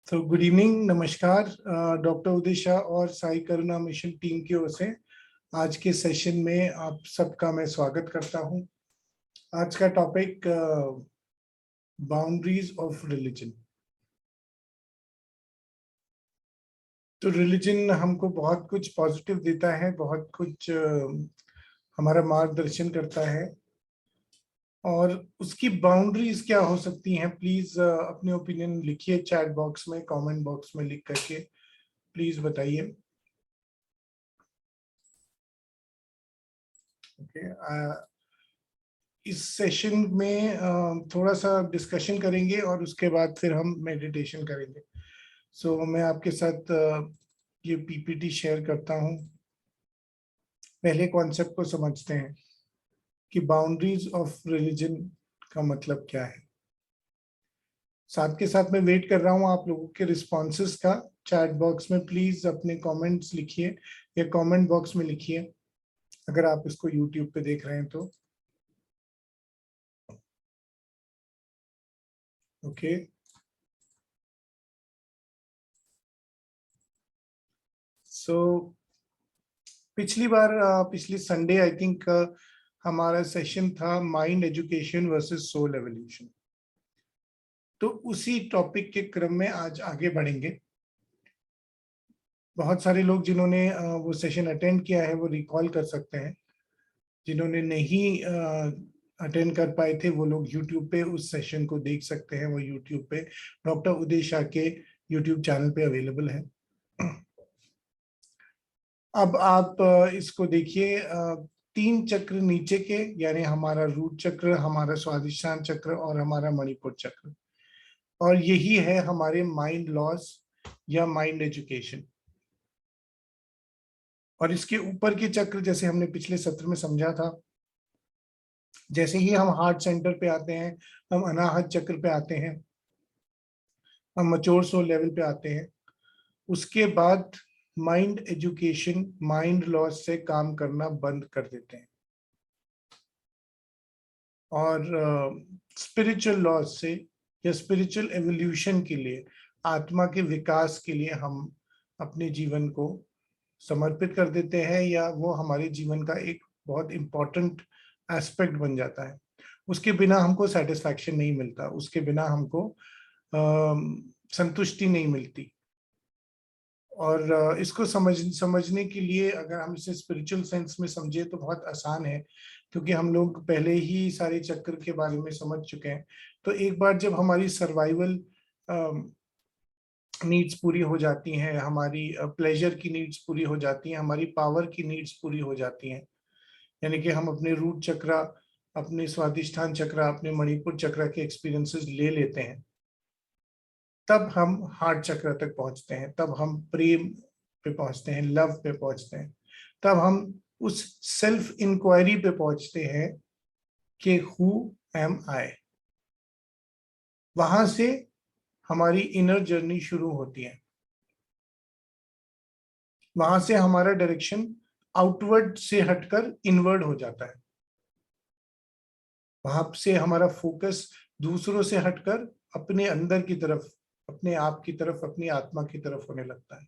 तो good evening, नमस्कार। Doctor उदय शाह और साई करुणा मिशन टीम की ओर से आज के सेशन में आप सबका मैं स्वागत करता हूं। आज का टॉपिक बाउंड्रीज ऑफ रिलीजन। तो रिलीजन हमको बहुत कुछ पॉजिटिव देता है, बहुत कुछ हमारा मार्गदर्शन करता है, और उसकी बाउंड्रीज क्या हो सकती हैं। प्लीज अपने ओपिनियन लिखिए चैट बॉक्स में, कमेंट बॉक्स में लिख करके प्लीज बताइए। ओके, इस सेशन में थोड़ा सा डिस्कशन करेंगे और उसके बाद फिर हम मेडिटेशन करेंगे। सो मैं आपके साथ ये पीपीटी शेयर करता हूँ। पहले कॉन्सेप्ट को समझते हैं कि बाउंड्रीज ऑफ रिलीजन का मतलब क्या है। साथ के साथ मैं वेट कर रहा हूँ आप लोगों के रिस्पॉन्सेस का। चैट बॉक्स में प्लीज अपने कमेंट्स लिखिए या कमेंट बॉक्स में लिखिए अगर आप इसको यूट्यूब पे देख रहे हैं तो। ओके, सो पिछली संडे आई थिंक हमारा सेशन था mind education versus soul evolution. तो उसी टॉपिक के क्रम में आज आगे बढ़ेंगे। बहुत सारे लोग जिन्होंने वो सेशन अटेंड किया है वो रिकॉल कर सकते हैं। जिन्होंने नहीं अटेंड कर पाए थे वो लोग यूट्यूब पे उस सेशन को देख सकते हैं। वो यूट्यूब पे डॉक्टर उदय शाह के यूट्यूब चैनल पे अवेलेबल है। अब आप इसको देखिए, 3 चक्र नीचे के, यानी हमारा रूट चक्र, हमारा स्वादिष्ठान चक्र और हमारा मणिपुर चक्र, और यही है हमारे माइंड लॉस या माइंड एजुकेशन। और इसके ऊपर के चक्र, जैसे हमने पिछले सत्र में समझा था, जैसे ही हम हार्ट सेंटर पे आते हैं, हम अनाहत चक्र पे आते हैं, हम मैच्योर सोल लेवल पे आते हैं, उसके बाद माइंड एजुकेशन, माइंड लॉस से काम करना बंद कर देते हैं और स्पिरिचुअल लॉस से या स्पिरिचुअल एवोल्यूशन के लिए, आत्मा के विकास के लिए हम अपने जीवन को समर्पित कर देते हैं, या वो हमारे जीवन का एक बहुत इम्पोर्टेंट एस्पेक्ट बन जाता है। उसके बिना हमको सेटिस्फैक्शन नहीं मिलता, उसके बिना हमको संतुष्टि नहीं मिलती। और इसको समझने के लिए अगर हम इसे स्पिरिचुअल सेंस में समझे तो बहुत आसान है, क्योंकि हम लोग पहले ही सारे चक्र के बारे में समझ चुके हैं। तो एक बार जब हमारी सर्वाइवल नीड्स पूरी हो जाती हैं, हमारी प्लेजर की नीड्स पूरी हो जाती हैं, हमारी पावर की नीड्स पूरी हो जाती हैं, यानी कि हम अपने रूट चक्र, अपने स्वादिष्ठान चक्र, अपने मणिपुर चक्र के एक्सपीरियंसेस ले लेते हैं, तब हम हार्ट चक्र तक पहुंचते हैं, तब हम प्रेम पे पहुंचते हैं, लव पे पहुंचते हैं, तब हम उस सेल्फ इंक्वायरी पे पहुंचते हैं कि हु एम आई। वहां से हमारी इनर जर्नी शुरू होती है। वहां से हमारा डायरेक्शन आउटवर्ड से हटकर इनवर्ड हो जाता है। वहां से हमारा फोकस दूसरों से हटकर अपने अंदर की तरफ, अपने आप की तरफ, अपनी आत्मा की तरफ होने लगता है।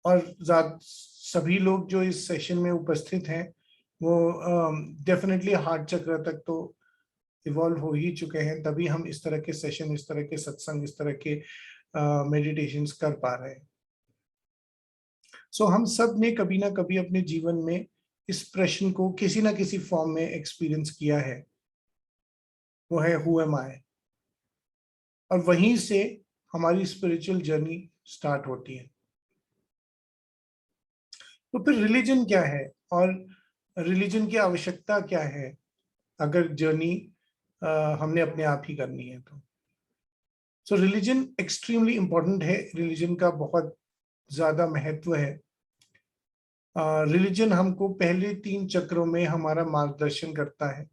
और सभी लोग जो इस सेशन में उपस्थित हैं वो डेफिनेटली हार्ट चक्र तक तो इवॉल्व हो ही चुके हैं, तभी हम इस तरह के सेशन, इस तरह के सत्संग, इस तरह के मेडिटेशंस कर पा रहे हैं। सो हम सब ने कभी ना कभी अपने जीवन में इस प्रश्न को किसी ना किसी फॉर्म में एक्सपीरियंस किया है, वो है हु एम आई। और वहीं से हमारी स्पिरिचुअल जर्नी स्टार्ट होती है। तो फिर रिलीजन क्या है और रिलीजन की आवश्यकता क्या है अगर जर्नी हमने अपने आप ही करनी है तो। सो रिलीजन एक्सट्रीमली इंपॉर्टेंट है, रिलीजन का बहुत ज्यादा महत्व है। रिलीजन हमको पहले 3 चक्रों में हमारा मार्गदर्शन करता है।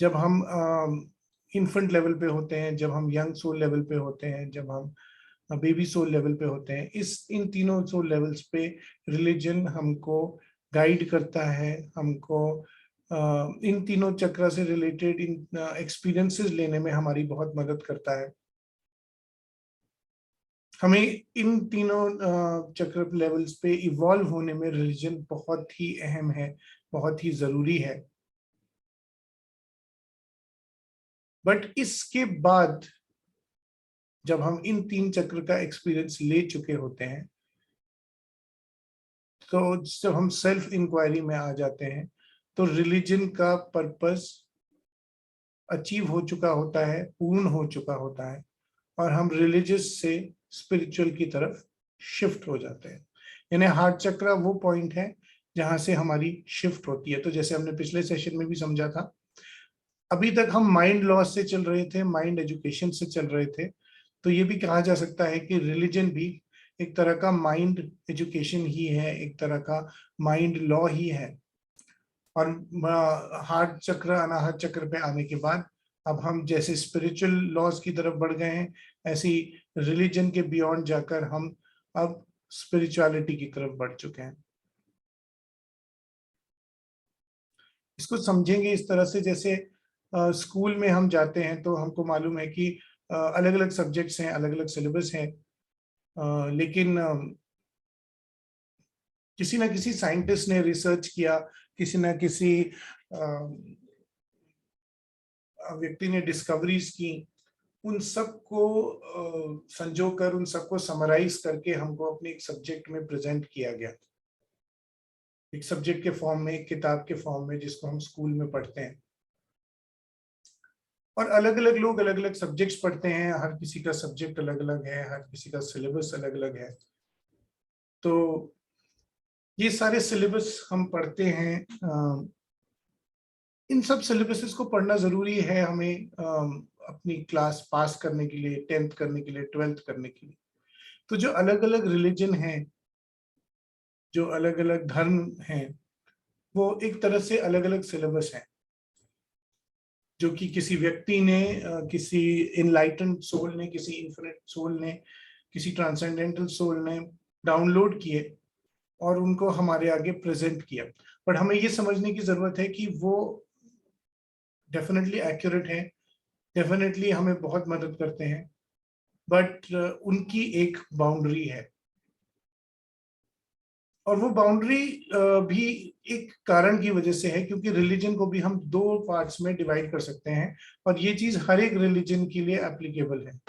जब हम इन्फेंट लेवल पे होते हैं, जब हम यंग सोल लेवल पे होते हैं, जब हम बेबी सोल लेवल पे होते हैं, इन तीनों सोल लेवल्स पे रिलीजन हमको गाइड करता है, हमको इन तीनों चक्र से रिलेटेड इन एक्सपीरियंसेस लेने में हमारी बहुत मदद करता है। हमें इन तीनों चक्र लेवल्स पे इवॉल्व होने में रिलीजन बहुत ही अहम है, बहुत ही जरूरी है। बट इसके बाद जब हम इन तीन चक्र का एक्सपीरियंस ले चुके होते हैं, तो जब हम सेल्फ इंक्वायरी में आ जाते हैं, तो रिलीजन का पर्पस अचीव हो चुका होता है, पूर्ण हो चुका होता है, और हम रिलीजियस से स्पिरिचुअल की तरफ शिफ्ट हो जाते हैं। यानी हार्ट चक्र वो पॉइंट है जहां से हमारी शिफ्ट होती है। तो जैसे हमने पिछले सेशन में भी समझा था, अभी तक हम माइंड लॉस से चल रहे थे, माइंड एजुकेशन से चल रहे थे, तो ये भी कहा जा सकता है कि रिलीजन भी एक तरह का माइंड एजुकेशन ही है, एक तरह का माइंड लॉ ही है। और हार्ट चक्र अनाहत चक्र पे आने के बाद अब हम जैसे स्पिरिचुअल लॉज की तरफ बढ़ गए हैं, ऐसी रिलीजन के बियॉन्ड जाकर हम अब स्पिरिचुअलिटी की तरफ बढ़ चुके हैं। इसको समझेंगे इस तरह से, जैसे स्कूल में हम जाते हैं तो हमको मालूम है कि अलग अलग सब्जेक्ट्स हैं, अलग अलग सिलेबस हैं, लेकिन किसी ना किसी साइंटिस्ट ने रिसर्च किया, किसी ना किसी व्यक्ति ने डिस्कवरीज की, उन सबको संजोकर, उन सबको समराइज करके हमको अपने एक सब्जेक्ट में प्रेजेंट किया गया, एक सब्जेक्ट के फॉर्म में, एक किताब के फॉर्म में, जिसको हम स्कूल में पढ़ते हैं। और अलग अलग लोग अलग अलग सब्जेक्ट्स पढ़ते हैं, हर किसी का सब्जेक्ट अलग अलग है, हर किसी का सिलेबस अलग अलग है। तो ये सारे सिलेबस हम पढ़ते हैं, इन सब सिलेबसेस को पढ़ना जरूरी है हमें अपनी क्लास पास करने के लिए, 10th करने के लिए, 12th करने के लिए। तो जो अलग अलग रिलीजन है, जो अलग अलग धर्म हैं, वो एक तरह से अलग अलग सिलेबस है, जो कि किसी व्यक्ति ने, किसी इनलाइटेंड सोल ने, किसी इन्फिनिट सोल ने, किसी ट्रांसेंडेंटल सोल ने डाउनलोड किए और उनको हमारे आगे प्रेजेंट किया। बट हमें ये समझने की जरूरत है कि वो डेफिनेटली एक्यूरेट है, डेफिनेटली हमें बहुत मदद करते हैं, बट उनकी एक बाउंड्री है। और वो बाउंड्री भी एक कारण की वजह से है, क्योंकि रिलीजन को भी हम दो पार्ट्स में डिवाइड कर सकते हैं, और ये चीज हर एक रिलीजन के लिए एप्लीकेबल है।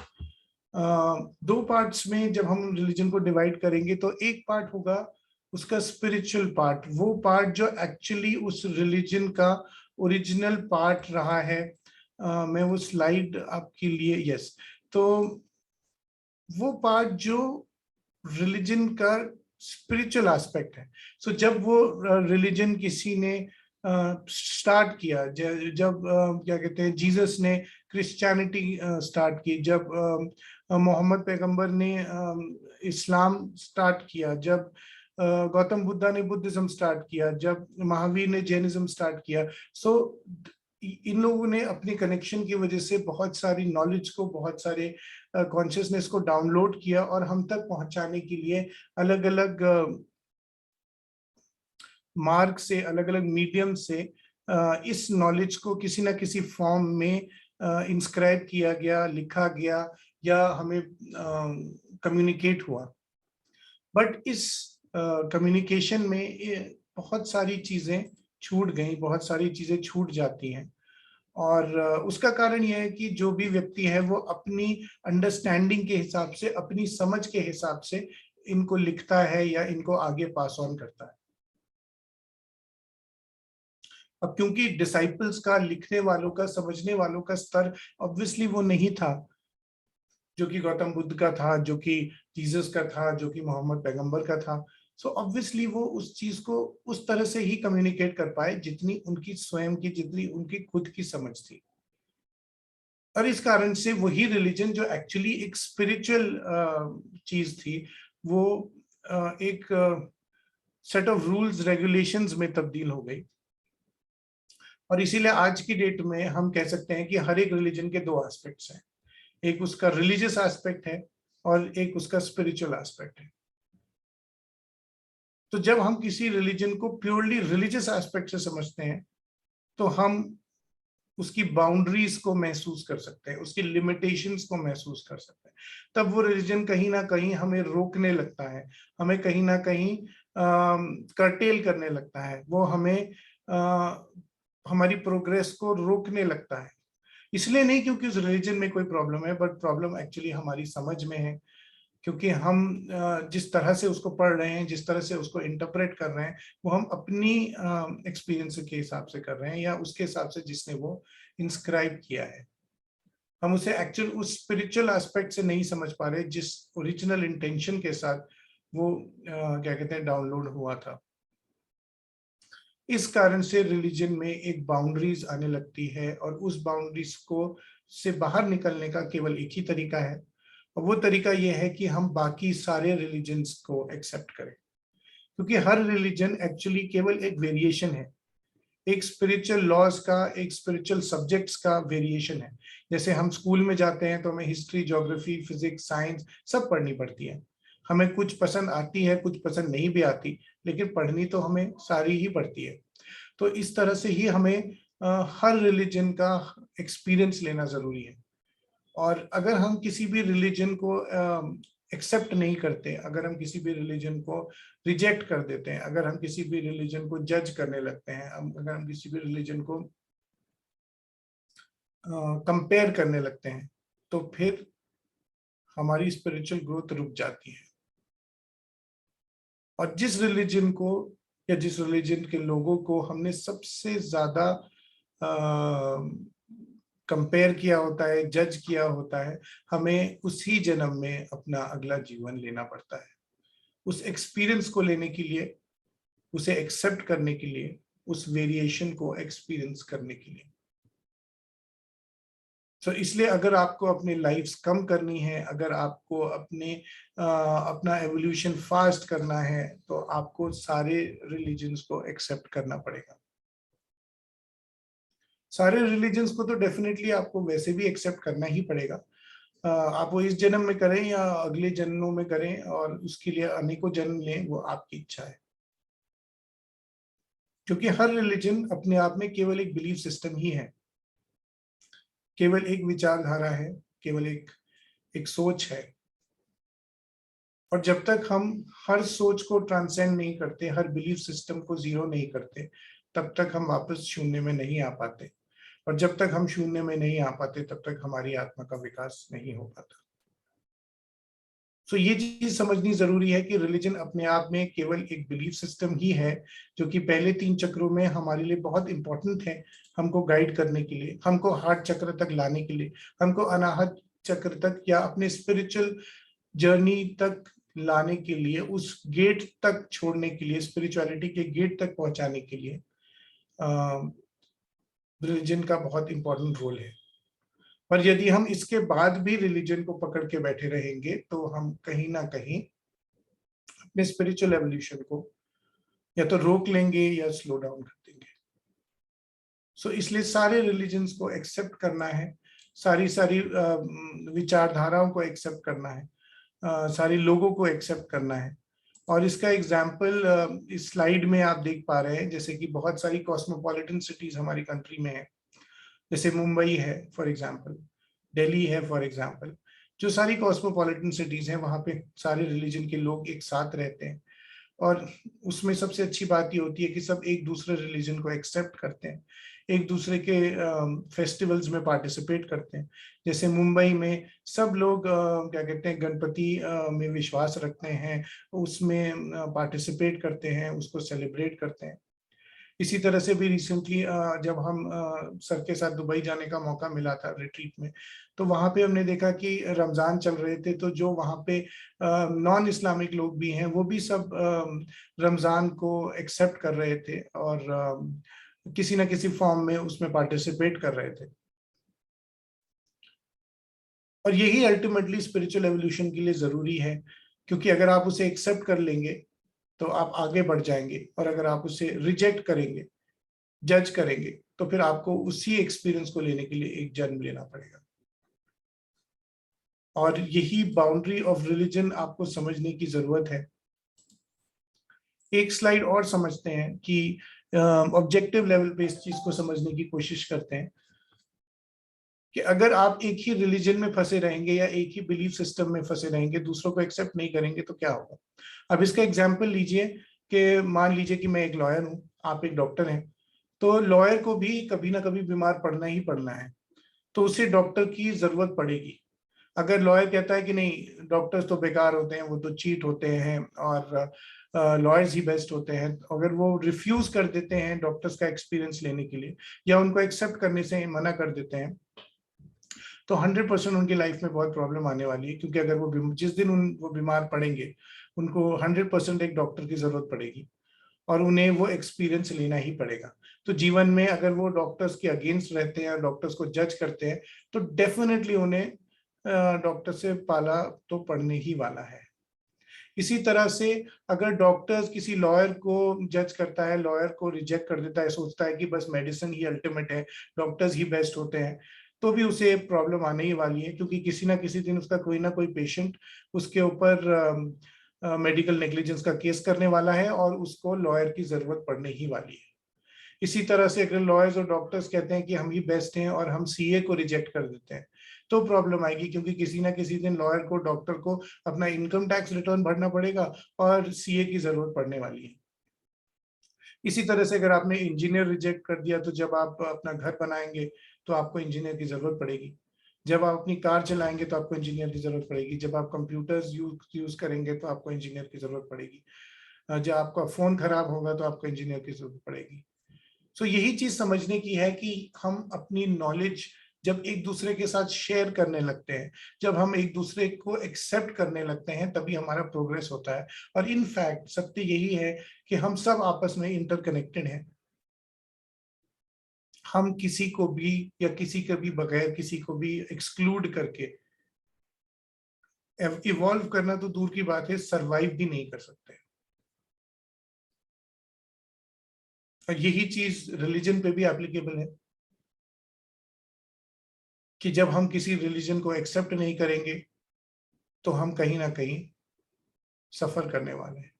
दो पार्ट्स में जब हम रिलीजन को डिवाइड करेंगे, तो एक पार्ट होगा उसका स्पिरिचुअल पार्ट, वो पार्ट जो एक्चुअली उस रिलीजन का ओरिजिनल पार्ट रहा है। मैं वो स्लाइड आपके लिए, यस, तो वो पार्ट जो रिलीजन का स्पिरिचुअल एस्पेक्ट है। सो जब वो रिलीजन किसी ने स्टार्ट किया, जब क्या कहते हैं, जीसस ने क्रिश्चियनिटी स्टार्ट की, जब मोहम्मद पैगंबर ने इस्लाम स्टार्ट किया, जब गौतम बुद्धा ने बुद्धिज्म स्टार्ट किया, जब महावीर ने जैनिज्म स्टार्ट किया, सो इन लोगों ने अपने कनेक्शन की वजह से बहुत सारी नॉलेज को, बहुत सारे कॉन्शियसनेस को डाउनलोड किया, और हम तक पहुंचाने के लिए अलग अलग मार्ग से, अलग अलग मीडियम से इस नॉलेज को किसी ना किसी फॉर्म में इंस्क्राइब किया गया, लिखा गया, या हमें कम्युनिकेट हुआ। बट इस कम्युनिकेशन में बहुत सारी चीजें छूट गई, बहुत सारी चीजें छूट जाती हैं। और उसका कारण यह है कि जो भी व्यक्ति है वो अपनी अंडरस्टैंडिंग के हिसाब से, अपनी समझ के हिसाब से इनको लिखता है या इनको आगे पास ऑन करता है। अब क्योंकि डिसाइपल्स का, लिखने वालों का, समझने वालों का स्तर ऑब्वियसली वो नहीं था जो कि गौतम बुद्ध का था, जो कि जीसस का था, जो कि मोहम्मद पैगंबर का था। सो ऑब्वियसली वो उस चीज को उस तरह से ही कम्युनिकेट कर पाए जितनी उनकी स्वयं की, जितनी उनकी खुद की समझ थी। और इस कारण से वही रिलीजन जो एक्चुअली एक स्पिरिचुअल चीज थी, वो एक सेट ऑफ रूल्स रेगुलेशंस में तब्दील हो गई। और इसीलिए आज की डेट में हम कह सकते हैं कि हर एक रिलीजन के दो एस्पेक्ट्स हैं, एक उसका रिलीजियस एस्पेक्ट है और एक उसका स्पिरिचुअल एस्पेक्ट है। तो जब हम किसी रिलीजन को प्योरली रिलीजियस एस्पेक्ट से समझते हैं, तो हम उसकी बाउंड्रीज को महसूस कर सकते हैं, उसकी लिमिटेशंस को महसूस कर सकते हैं, तब वो रिलीजन कहीं ना कहीं हमें रोकने लगता है, हमें कहीं ना कहीं कर्टेल करने लगता है, वो हमें हमारी प्रोग्रेस को रोकने लगता है। इसलिए नहीं क्योंकि उस रिलीजन में कोई प्रॉब्लम है, बट प्रॉब्लम एक्चुअली हमारी समझ में है, क्योंकि हम जिस तरह से उसको पढ़ रहे हैं, जिस तरह से उसको इंटरप्रेट कर रहे हैं, वो हम अपनी एक्सपीरियंस के हिसाब से कर रहे हैं, या उसके हिसाब से जिसने वो इंस्क्राइब किया है। हम उसे एक्चुअल उस स्पिरिचुअल एस्पेक्ट से नहीं समझ पा रहे जिस ओरिजिनल इंटेंशन के साथ वो क्या कहते हैं डाउनलोड हुआ था। इस कारण से रिलीजन में एक बाउंड्रीज आने लगती है, और उस बाउंड्रीज को से बाहर निकलने का केवल एक ही तरीका है, और वो तरीका ये है कि हम बाकी सारे रिलीजन्स को एक्सेप्ट करें, क्योंकि हर रिलीजन एक्चुअली केवल एक वेरिएशन है, एक स्पिरिचुअल लॉज का, एक स्पिरिचुअल सब्जेक्ट्स का वेरिएशन है। जैसे हम स्कूल में जाते हैं तो हमें हिस्ट्री, ज्योग्राफी, फिजिक्स, साइंस सब पढ़नी पड़ती है, हमें कुछ पसंद आती है, कुछ पसंद नहीं भी आती, लेकिन पढ़नी तो हमें सारी ही पड़ती है। तो इस तरह से ही हमें हर रिलीजन का एक्सपीरियंस लेना जरूरी है। और अगर हम किसी भी रिलीजन को एक्सेप्ट नहीं करते, अगर हम किसी भी रिलीजन को रिजेक्ट कर देते हैं, अगर हम किसी भी रिलीजन को जज करने लगते हैं, अगर हम किसी भी रिलीजन को कंपेयर करने लगते हैं, तो फिर हमारी स्पिरिचुअल ग्रोथ रुक जाती है। और जिस रिलीजन को या जिस रिलीजन के लोगों को हमने सबसे ज्यादा कंपेयर किया होता है, जज किया होता है, हमें उसी जन्म में अपना अगला जीवन लेना पड़ता है, उस एक्सपीरियंस को लेने के लिए, उसे एक्सेप्ट करने के लिए, उस वेरिएशन को एक्सपीरियंस करने के लिए। तो इसलिए अगर आपको अपनी लाइफ कम करनी है, अगर आपको अपना एवोल्यूशन फास्ट करना है, तो आपको सारे रिलीजन्स को एक्सेप्ट करना पड़ेगा। सारे रिलीजन्स को तो डेफिनेटली आपको वैसे भी एक्सेप्ट करना ही पड़ेगा, आप वो इस जन्म में करें या अगले जन्मों में करें, और उसके लिए अनेकों जन्म लें, वो आपकी इच्छा है। क्योंकि हर रिलीजन अपने आप में केवल एक बिलीफ सिस्टम ही है, केवल एक विचारधारा है, केवल एक सोच है। और जब तक हम हर सोच को ट्रांसेंड नहीं करते, हर बिलीफ सिस्टम को जीरो नहीं करते, तब तक हम वापस शून्य में नहीं आ पाते। और जब तक हम शून्य में नहीं आ पाते, तब तक हमारी आत्मा का विकास नहीं हो पाता। तो ये चीज समझनी जरूरी है कि रिलीजन अपने आप में केवल एक बिलीफ सिस्टम ही है, जो कि पहले 3 चक्रों में हमारे लिए बहुत इंपॉर्टेंट है, हमको गाइड करने के लिए, हमको हार्ट चक्र तक लाने के लिए, हमको अनाहत चक्र तक या अपने स्पिरिचुअल जर्नी तक लाने के लिए, उस गेट तक छोड़ने के लिए, स्पिरिचुअलिटी के गेट तक पहुंचाने के लिए रिलीजन का बहुत इंपॉर्टेंट रोल है। पर यदि हम इसके बाद भी रिलीजन को पकड़ के बैठे रहेंगे, तो हम कहीं ना कहीं अपने स्पिरिचुअल एवोल्यूशन को या तो रोक लेंगे या स्लो डाउन कर देंगे। सो इसलिए सारे रिलीजन्स को एक्सेप्ट करना है, सारी सारी विचारधाराओं को एक्सेप्ट करना है, सारे लोगों को एक्सेप्ट करना है। और इसका एग्जाम्पल इस स्लाइड में आप देख पा रहे हैं, जैसे कि बहुत सारी कॉस्मोपॉलिटन सिटीज हमारी कंट्री में है, जैसे मुंबई है फॉर एग्जाम्पल, दिल्ली है फॉर एग्जाम्पल। जो सारी कॉस्मोपॉलिटन सिटीज हैं, वहाँ पे सारे रिलीजन के लोग एक साथ रहते हैं, और उसमें सबसे अच्छी बात ये होती है कि सब एक दूसरे रिलीजन को एक्सेप्ट करते हैं, एक दूसरे के फेस्टिवल्स में पार्टिसिपेट करते हैं। जैसे मुंबई में सब लोग क्या कहते हैं, गणपति में विश्वास रखते हैं, उसमें पार्टिसिपेट करते हैं, उसको सेलिब्रेट करते हैं। इसी तरह से भी रिसेंटली जब हम सर के साथ दुबई जाने का मौका मिला था रिट्रीट में, तो वहाँ पे हमने देखा कि रमजान चल रहे थे, तो जो वहाँ पे नॉन इस्लामिक लोग भी हैं, वो भी सब रमजान को एक्सेप्ट कर रहे थे, और किसी ना किसी फॉर्म में उसमें पार्टिसिपेट कर रहे थे। और यही अल्टीमेटली स्पिरिचुअल एवोल्यूशन के लिए जरूरी है, क्योंकि अगर आप उसे एक्सेप्ट कर लेंगे तो आप आगे बढ़ जाएंगे, और अगर आप उसे रिजेक्ट करेंगे, जज करेंगे, तो फिर आपको उसी एक्सपीरियंस को लेने के लिए एक जन्म लेना पड़ेगा। और यही बाउंड्री ऑफ रिलीजन आपको समझने की जरूरत है। एक स्लाइड और समझते हैं कि ऑब्जेक्टिव लेवल पे इस चीज को समझने की कोशिश करते हैं। कि अगर आप एक ही रिलीजन में फंसे रहेंगे या एक ही बिलीफ सिस्टम में फंसे रहेंगे, दूसरों को एक्सेप्ट नहीं करेंगे, तो क्या होगा। अब इसका एग्जाम्पल लीजिए कि मान लीजिए कि मैं एक लॉयर हूँ, आप एक डॉक्टर हैं, तो लॉयर को भी कभी ना कभी बीमार पड़ना ही पड़ना है, तो उसे डॉक्टर की जरूरत पड़ेगी। अगर लॉयर कहता है कि नहीं डॉक्टर्स तो बेकार होते हैं, वो तो चीट होते हैं और लॉयर्स ही बेस्ट होते हैं, अगर वो रिफ्यूज कर देते हैं डॉक्टर्स का एक्सपीरियंस लेने के लिए या उनको एक्सेप्ट करने से मना कर देते हैं, तो 100% उनकी लाइफ में बहुत प्रॉब्लम आने वाली है। क्योंकि अगर वो जिस दिन वो बीमार पड़ेंगे, उनको 100% एक डॉक्टर की जरूरत पड़ेगी और उन्हें वो एक्सपीरियंस लेना ही पड़ेगा। तो जीवन में अगर वो डॉक्टर्स के अगेंस्ट रहते हैं, डॉक्टर्स को जज करते हैं, तो डेफिनेटली उन्हें डॉक्टर से पाला तो पड़ने ही वाला है। इसी तरह से अगर डॉक्टर्स किसी लॉयर को जज करता है, लॉयर को रिजेक्ट कर देता है, सोचता है कि बस मेडिसिन ही अल्टीमेट है, डॉक्टर्स ही बेस्ट होते हैं, तो भी उसे प्रॉब्लम आने ही वाली है। क्योंकि किसी ना किसी दिन उसका कोई ना कोई पेशेंट उसके ऊपर मेडिकल नेग्लिजेंस का केस करने वाला है और उसको लॉयर की जरूरत पड़ने ही वाली है। इसी तरह से अगर लॉयर्स और डॉक्टर्स कहते हैं कि हम ही बेस्ट हैं और हम सीए को रिजेक्ट कर देते हैं, तो प्रॉब्लम आएगी। क्योंकि किसी ना किसी दिन लॉयर को, डॉक्टर को अपना इनकम टैक्स रिटर्न भरना पड़ेगा और सीए की जरूरत पड़ने वाली है। इसी तरह से अगर आपने इंजीनियर रिजेक्ट कर दिया, तो जब आप अपना घर बनाएंगे तो आपको इंजीनियर की जरूरत पड़ेगी। जब आप अपनी कार चलाएंगे तो आपको इंजीनियर की जरूरत पड़ेगी। जब आप कंप्यूटर्स यूज करेंगे तो आपको इंजीनियर की जरूरत पड़ेगी। जब आपका फोन खराब होगा तो आपको इंजीनियर की जरूरत पड़ेगी। सो यही चीज समझने की है कि हम अपनी नॉलेज जब एक दूसरे के साथ शेयर करने लगते हैं, जब हम एक दूसरे को एक्सेप्ट करने लगते हैं, तभी हमारा प्रोग्रेस होता है। और इनफैक्ट सत्य यही है कि हम सब आपस में इंटरकनेक्टेड हैं। हम किसी को भी या किसी के भी बगैर, किसी को भी एक्सक्लूड करके इवॉल्व करना तो दूर की बात है, सरवाइव भी नहीं कर सकते। और यही चीज रिलीजन पे भी एप्लीकेबल है कि जब हम किसी रिलीजन को एक्सेप्ट नहीं करेंगे, तो हम कहीं ना कहीं सफर करने वाले हैं।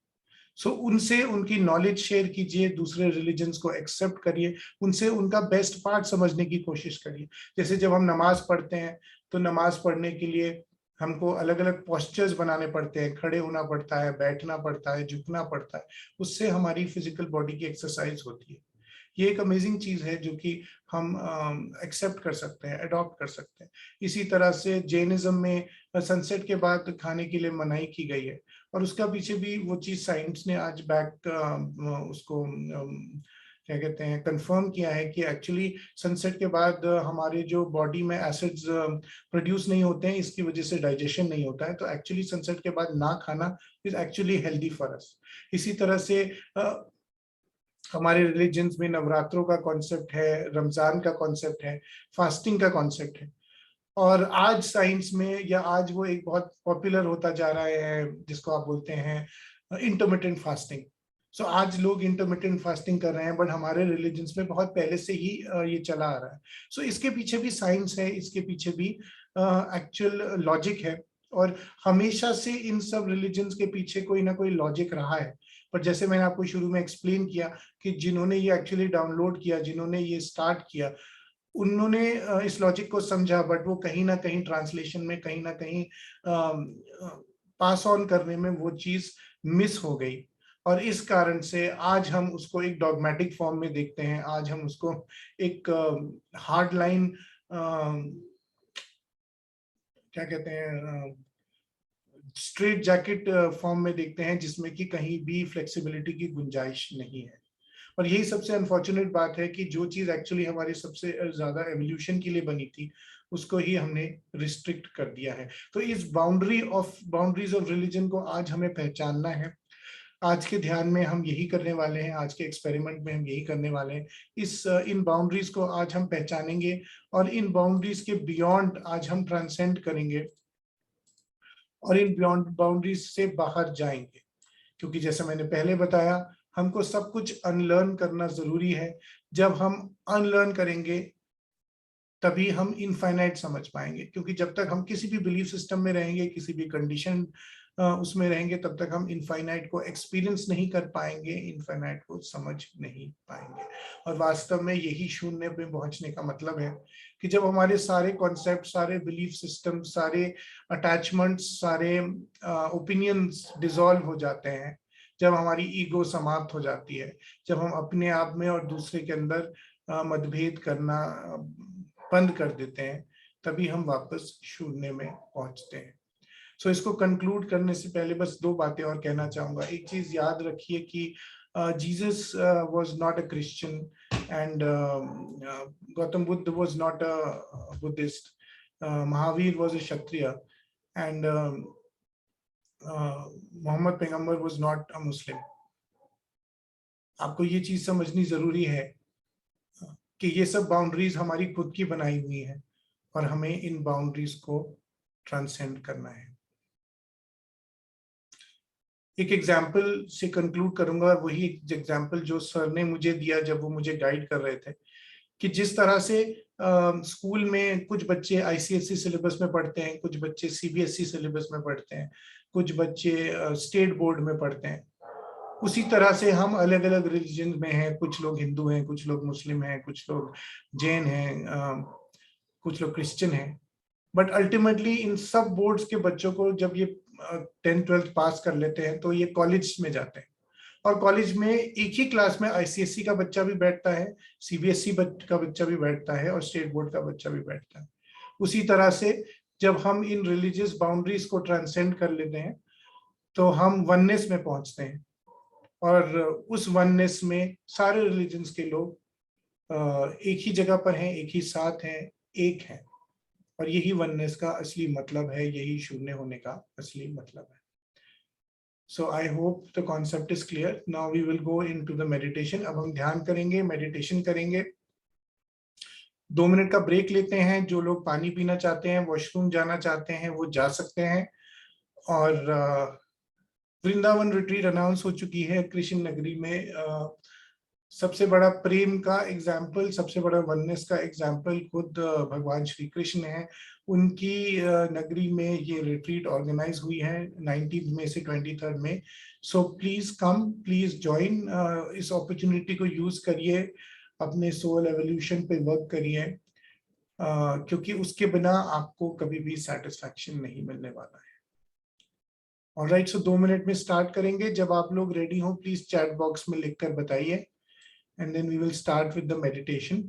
सो उनसे उनकी नॉलेज शेयर कीजिए, दूसरे रिलीजन्स को एक्सेप्ट करिए, उनसे उनका बेस्ट पार्ट समझने की कोशिश करिए। जैसे जब हम नमाज पढ़ते हैं, तो नमाज पढ़ने के लिए हमको अलग अलग पोस्चर्स बनाने पड़ते हैं, खड़े होना पड़ता है, बैठना पड़ता है, झुकना पड़ता है। उससे हमारी फिजिकल बॉडी की एक्सरसाइज होती है। ये एक अमेजिंग चीज है जो कि हम एक्सेप्ट कर सकते हैं, अडॉप्ट कर सकते हैं। इसी तरह से जैनिज्म में सनसेट के बाद खाने के लिए मनाही की गई है, और उसका पीछे भी वो चीज साइंस ने आज बैक उसको क्या कहते हैं, कंफर्म किया है कि एक्चुअली सनसेट के बाद हमारे जो बॉडी में एसिड्स प्रोड्यूस नहीं होते हैं, इसकी वजह से डाइजेशन नहीं होता है। तो एक्चुअली सनसेट के बाद ना खाना is actually healthy for us. इसी तरह से हमारे रिलीजन्स में नवरात्रों का कॉन्सेप्ट है, रमजान का कॉन्सेप्ट है, फास्टिंग का कॉन्सेप्ट है। और आज साइंस में, या आज वो एक बहुत पॉपुलर होता जा रहा है जिसको आप बोलते हैं इंटरमिटेंट फास्टिंग। सो आज लोग इंटरमिटेंट फास्टिंग कर रहे हैं, बट हमारे रिलीजन्स में बहुत पहले से ही ये चला आ रहा है। सो इसके पीछे भी साइंस है, इसके पीछे भी एक्चुअल लॉजिक है। और हमेशा से इन सब रिलीजन्स के पीछे कोई ना कोई लॉजिक रहा है। पर जैसे मैंने आपको शुरू में एक्सप्लेन किया कि जिन्होंने ये एक्चुअली डाउनलोड किया, जिन्होंने ये स्टार्ट किया, उन्होंने इस लॉजिक को समझा, बट वो कहीं ना कहीं ट्रांसलेशन में, कहीं ना कहीं पास ऑन करने में वो चीज मिस हो गई। और इस कारण से आज हम उसको एक डॉगमेटिक फॉर्म में देखते हैं, आज हम उसको एक हार्ड लाइन क्या कहते हैं, स्ट्रेट जैकेट फॉर्म में देखते हैं, जिसमें कि कहीं भी फ्लेक्सिबिलिटी की गुंजाइश नहीं है। और यही सबसे अनफॉर्चुनेट बात है कि जो चीज एक्चुअली हमारी सबसे ज्यादा एवोल्यूशन के लिए बनी थी, उसको ही हमने रिस्ट्रिक्ट कर दिया है। तो इस बाउंड्रीज ऑफ रिलीजन को आज हमें पहचानना है। आज के ध्यान में हम यही करने वाले हैं, आज के एक्सपेरिमेंट में हम यही करने वाले हैं। इन बाउंड्रीज को आज हम पहचानेंगे और इन बाउंड्रीज के बियॉन्ड आज हम ट्रांसेंड करेंगे और इन बियॉन्ड बाउंड्रीज से बाहर जाएंगे। क्योंकि जैसे मैंने पहले बताया, हमको सब कुछ अनलर्न करना जरूरी है। जब हम अनलर्न करेंगे, तभी हम इनफाइनाइट समझ पाएंगे। क्योंकि जब तक हम किसी भी बिलीफ सिस्टम में रहेंगे, किसी भी कंडीशन उसमें रहेंगे, तब तक हम इनफाइनाइट को एक्सपीरियंस नहीं कर पाएंगे, इनफाइनाइट को समझ नहीं पाएंगे। और वास्तव में यही शून्य पे पहुंचने का मतलब है। कि जब हमारे सारे कॉन्सेप्ट, सारे बिलीफ सिस्टम, सारे अटैचमेंट्स, सारे ओपिनियंस डिसॉल्व हो जाते हैं, जब हमारी ईगो समाप्त हो जाती है, जब हम अपने आप में और दूसरे के अंदर मतभेद करना बंद कर देते हैं, तभी हम वापस शून्य में पहुंचते हैं। सो इसको कंक्लूड करने से पहले बस दो बातें और कहना चाहूंगा। एक चीज याद रखिए कि Jesus was not a Christian and Gautam Buddha was not a Buddhist, Mahavir was a Kshatriya and Mohammed पैगंबर वाज नॉट अ मुस्लिम। आपको ये चीज समझनी जरूरी है कि ये सब बाउंड्रीज हमारी खुद की बनाई हुई है और हमें इन बाउंड्रीज को ट्रांसेंड करना है। एक एग्जाम्पल से कंक्लूड करूंगा, वही एग्जाम्पल जो सर ने मुझे दिया जब वो मुझे गाइड कर रहे थे, कि जिस तरह से स्कूल में कुछ बच्चे आईसीएसई सिलेबस में पढ़ते हैं, कुछ बच्चे सीबीएसई सिलेबस में पढ़ते हैं, कुछ बच्चे स्टेट बोर्ड में पढ़ते हैं, उसी तरह से हम अलग अलग रिलीजन में हैं। कुछ लोग हिंदू हैं, कुछ लोग मुस्लिम हैं, कुछ लोग जैन हैं, कुछ लोग क्रिश्चियन हैं। बट अल्टीमेटली इन सब बोर्ड्स के बच्चों को जब ये 10th-12th पास कर लेते हैं तो ये कॉलेज में जाते हैं, और कॉलेज में एक ही क्लास में आईसीएसई का बच्चा भी बैठता है, सीबीएसई का बच्चा भी बैठता है और स्टेट बोर्ड का बच्चा भी बैठता है। उसी तरह से जब हम इन रिलीजियस बाउंड्रीज को ट्रांसेंड कर लेते हैं तो हम वननेस में पहुंचते हैं, और उस वननेस में सारे रिलीजन्स के लोग एक ही जगह पर हैं, एक ही साथ हैं, एक हैं, और यही वननेस का असली मतलब है, यही शून्य होने का असली मतलब है। So I hope the concept is clear. Now we will go into the meditation. अब हम ध्यान करेंगे, मेडिटेशन करेंगे। 2 मिनट का ब्रेक लेते हैं। जो लोग पानी पीना चाहते हैं, वॉशरूम जाना चाहते हैं, वो जा सकते हैं। और वृंदावन रिट्रीट अनाउंस हो चुकी है कृष्ण नगरी में। सबसे बड़ा प्रेम का एग्जाम्पल, सबसे बड़ा वननेस का एग्जाम्पल खुद भगवान श्री कृष्ण है। उनकी नगरी में ये रिट्रीट ऑर्गेनाइज हुई है 19 मई से 23 मई। So please come, please join, इस अपॉर्चुनिटी को यूज करिए, अपने सोल एवोल्यूशन पे वर्क करिए, क्योंकि उसके बिना आपको कभी भी सेटिस्फैक्शन नहीं मिलने वाला है। ऑलराइट, सो 2 मिनट में स्टार्ट करेंगे। जब आप लोग रेडी हो प्लीज चैट बॉक्स में लिखकर बताइए, and then we will start with the meditation.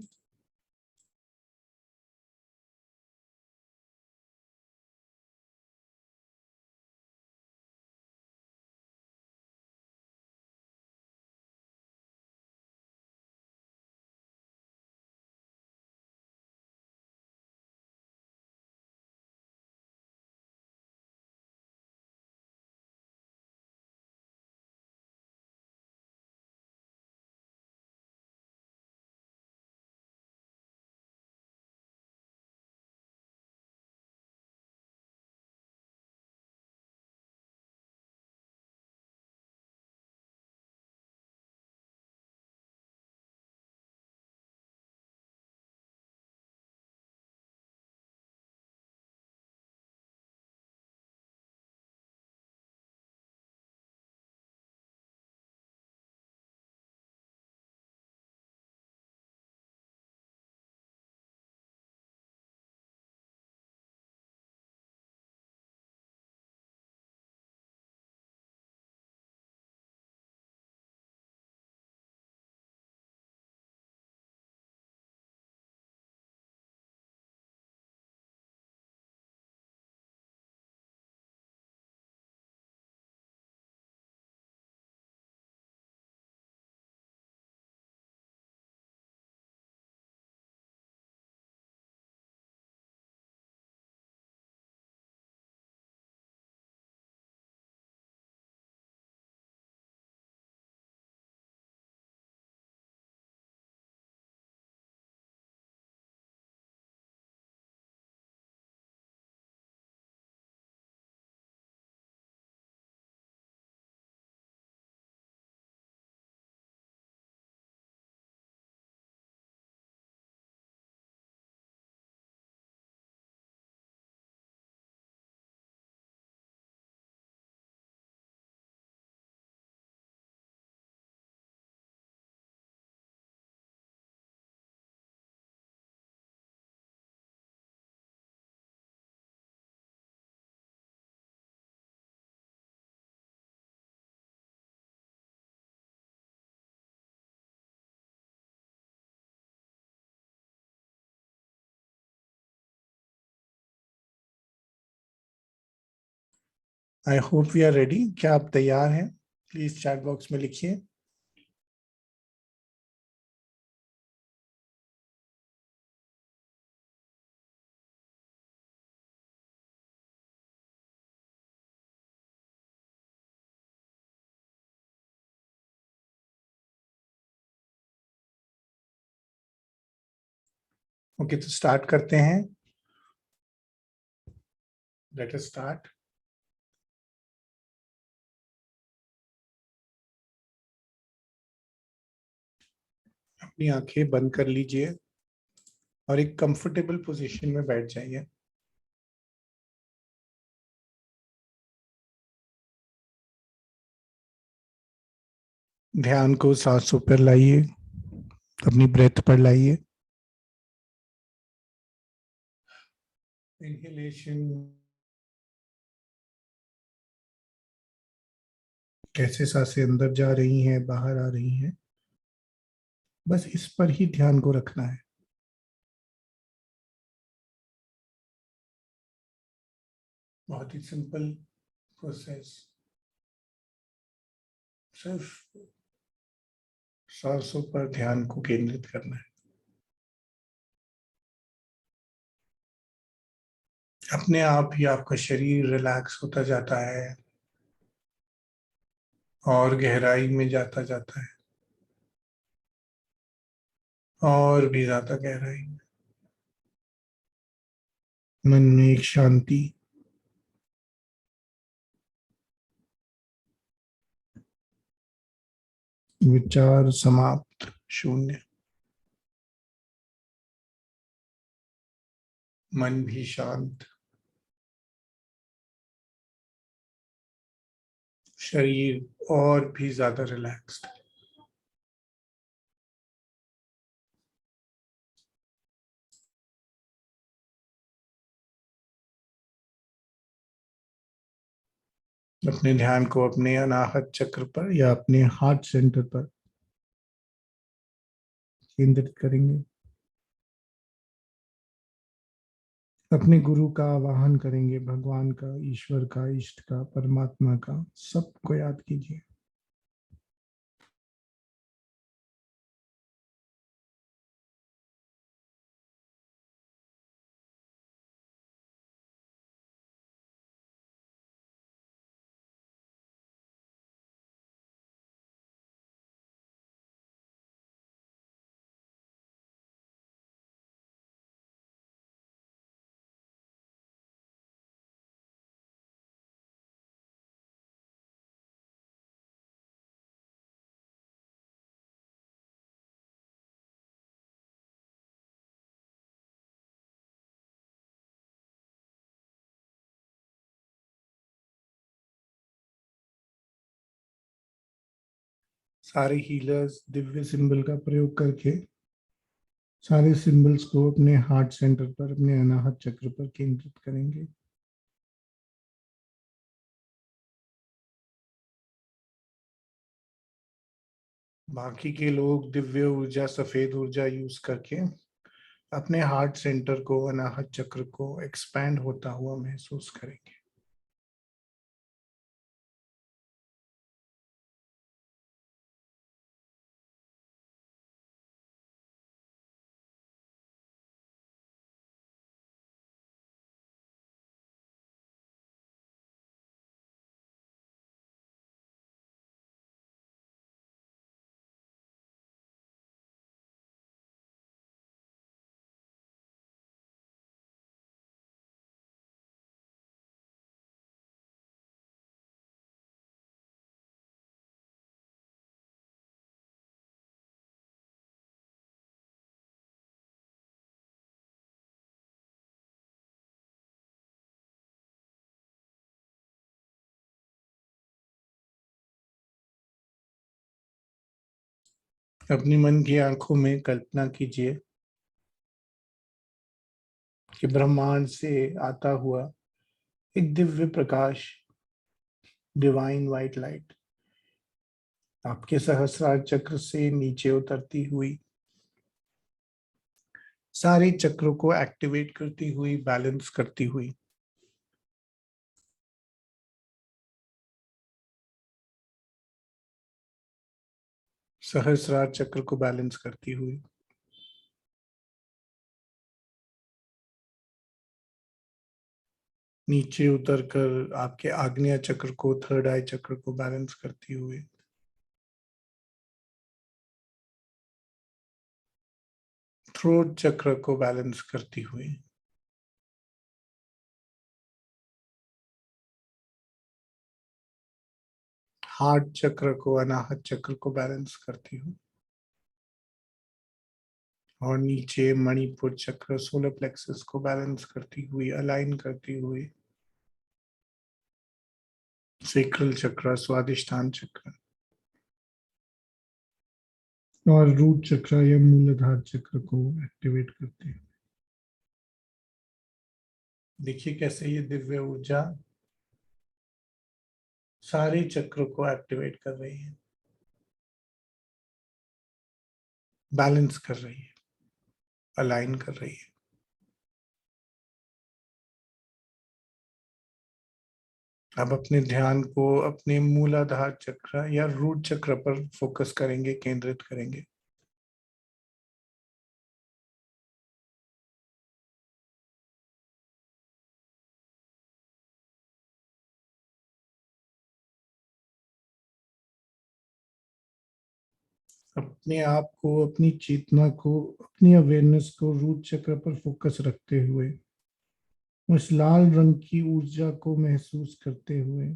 I hope we are ready. क्या आप तैयार हैं? प्लीज चैट बॉक्स में लिखिए। ओके, तो स्टार्ट करते हैं। Let us start. अपनी आंखें बंद कर लीजिए और एक कंफर्टेबल पोजीशन में बैठ जाइए। ध्यान को सांसों पर लाइए, अपनी ब्रेथ पर लाइए। इनहेलेशन, कैसे सांसें अंदर जा रही हैं, बाहर आ रही हैं, बस इस पर ही ध्यान को रखना है। बहुत ही सिंपल प्रोसेस। सिर्फ सांसों पर ध्यान को केंद्रित करना है। अपने आप ही आपका शरीर रिलैक्स होता जाता है और गहराई में जाता जाता है, और भी ज्यादा गहराई में। मन में एक शांति, विचार समाप्त, शून्य। मन भी शांत, शरीर और भी ज्यादा रिलैक्स्ड। अपने ध्यान को अपने अनाहत चक्र पर या अपने हार्ट सेंटर पर केंद्रित करेंगे। अपने गुरु का आवाहन करेंगे, भगवान का, ईश्वर का, इष्ट का, परमात्मा का, सबको याद कीजिए। सारे हीलर्स दिव्य सिंबल का प्रयोग करके सारे सिंबल्स को अपने हार्ट सेंटर पर, अपने अनाहत चक्र पर केंद्रित करेंगे। बाकी के लोग दिव्य ऊर्जा, सफेद ऊर्जा यूज करके अपने हार्ट सेंटर को, अनाहत चक्र को एक्सपैंड होता हुआ महसूस करेंगे। अपनी मन की आंखों में कल्पना कीजिए कि ब्रह्मांड से आता हुआ एक Divya Prakash, divine white light, आपके सहस्रार चक्र से नीचे उतरती हुई, सारे चक्रों को एक्टिवेट करती हुई, बैलेंस करती हुई, सहस्रार चक्र को बैलेंस करती हुई। नीचे उतरकर आपके आग्नेय चक्र को, थर्ड आई चक्र को बैलेंस करती हुई। थ्रोट चक्र को बैलेंस करती हुई। हार्ट चक्र को, अनाहत चक्र को बैलेंस करती हुई। और नीचे मणिपुर चक्र, सोलर प्लेक्सस को बैलेंस करती हुई, अलाइन करती हुई। सेक्रल चक्र, स्वादिष्ठान चक्र और रूट चक्र या मूलाधार चक्र को एक्टिवेट करते हैं। देखिए कैसे ये दिव्य ऊर्जा सारे चक्र को एक्टिवेट कर रही है, बैलेंस कर रही है, अलाइन कर रही है। अब अपने ध्यान को अपने मूलाधार चक्र या रूट चक्र पर फोकस करेंगे, केंद्रित करेंगे। अपने आप को, अपनी चेतना को, अपनी अवेयरनेस को रूट चक्र पर फोकस रखते हुए, उस लाल रंग की ऊर्जा को महसूस करते हुए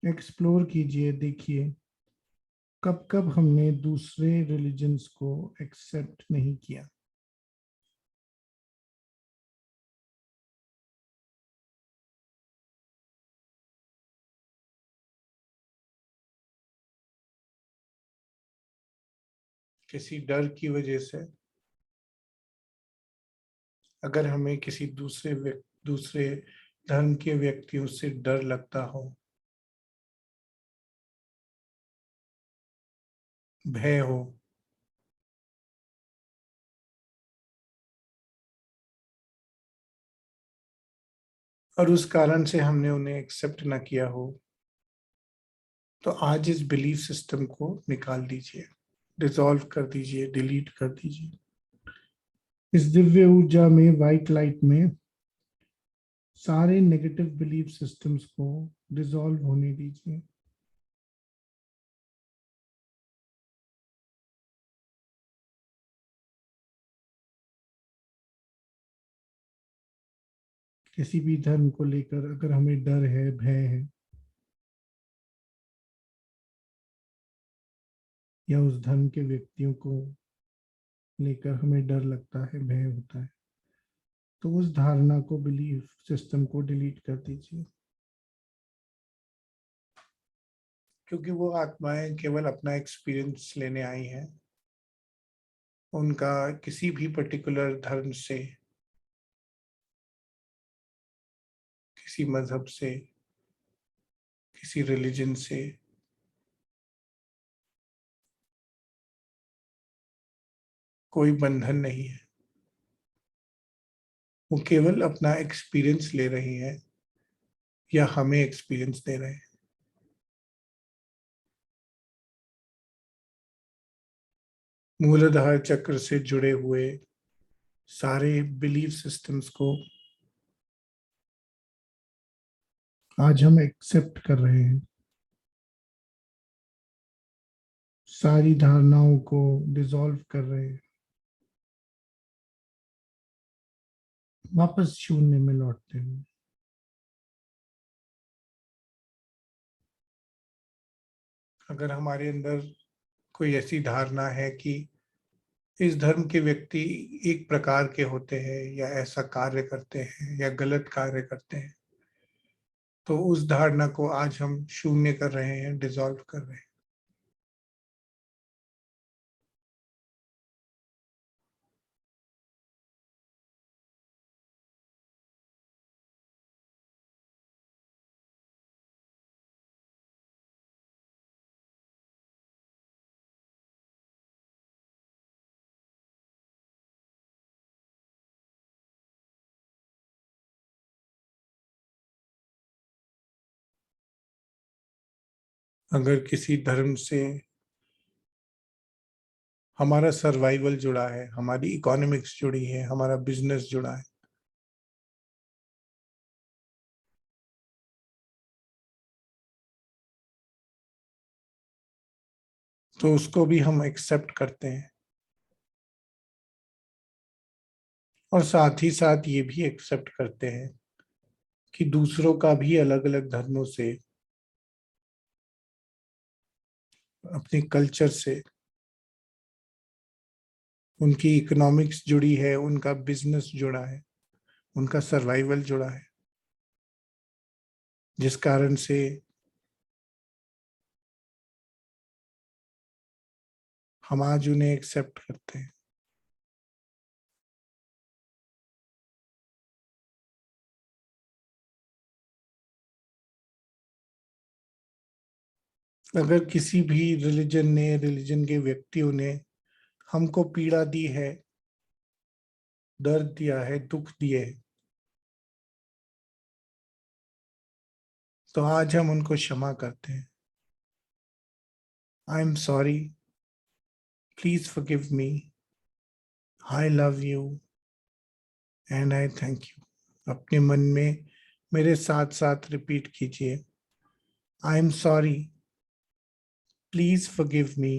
एक्सप्लोर कीजिए। देखिए कब कब हमने दूसरे रिलीजन्स को एक्सेप्ट नहीं किया। किसी डर की वजह से, अगर हमें किसी दूसरे धर्म के व्यक्तियों से डर लगता हो, भय हो, और उस कारण से हमने उन्हें एक्सेप्ट ना किया हो, तो आज इस बिलीफ सिस्टम को निकाल दीजिए, डिसॉल्व कर दीजिए, डिलीट कर दीजिए। इस दिव्य ऊर्जा में, वाइट लाइट में, सारे नेगेटिव बिलीफ सिस्टम्स को डिसॉल्व होने दीजिए। किसी भी धर्म को लेकर अगर हमें डर है, भय है, या उस धर्म के व्यक्तियों को लेकर हमें डर लगता है, भय होता है, तो उस धारणा को, बिलीफ सिस्टम को डिलीट कर दीजिए। क्योंकि वो आत्माएं केवल अपना एक्सपीरियंस लेने आई हैं। उनका किसी भी पर्टिकुलर धर्म से, किसी मजहब से, किसी रिलीजन से कोई बंधन नहीं है। वो केवल अपना एक्सपीरियंस ले रही हैं या हमें एक्सपीरियंस दे रहे हैं। मूलाधार चक्र से जुड़े हुए सारे बिलीफ सिस्टम्स को आज हम एक्सेप्ट कर रहे हैं। सारी धारणाओं को डिसॉल्व कर रहे हैं। वापस शून्य में लौटते हैं। अगर हमारे अंदर कोई ऐसी धारणा है कि इस धर्म के व्यक्ति एक प्रकार के होते हैं, या ऐसा कार्य करते हैं, या गलत कार्य करते हैं, तो उस धारणा को आज हम शून्य कर रहे हैं, डिसॉल्व कर रहे हैं। अगर किसी धर्म से हमारा सर्वाइवल जुड़ा है, हमारी इकोनॉमिक्स जुड़ी है, हमारा बिजनेस जुड़ा है, तो उसको भी हम एक्सेप्ट करते हैं। और साथ ही साथ ये भी एक्सेप्ट करते हैं कि दूसरों का भी अलग अलग धर्मों से, अपने कल्चर से, उनकी इकोनॉमिक्स जुड़ी है, उनका बिजनेस जुड़ा है, उनका सर्वाइवल जुड़ा है, जिस कारण से हम आज उन्हें एक्सेप्ट करते हैं। अगर किसी भी रिलीजन के व्यक्तियों ने हमको पीड़ा दी है, दर्द दिया है, दुख दिए है, तो आज हम उनको क्षमा करते हैं। I am sorry, please forgive me, I love you and I thank you. अपने मन में मेरे साथ साथ रिपीट कीजिए, I am sorry, please forgive me,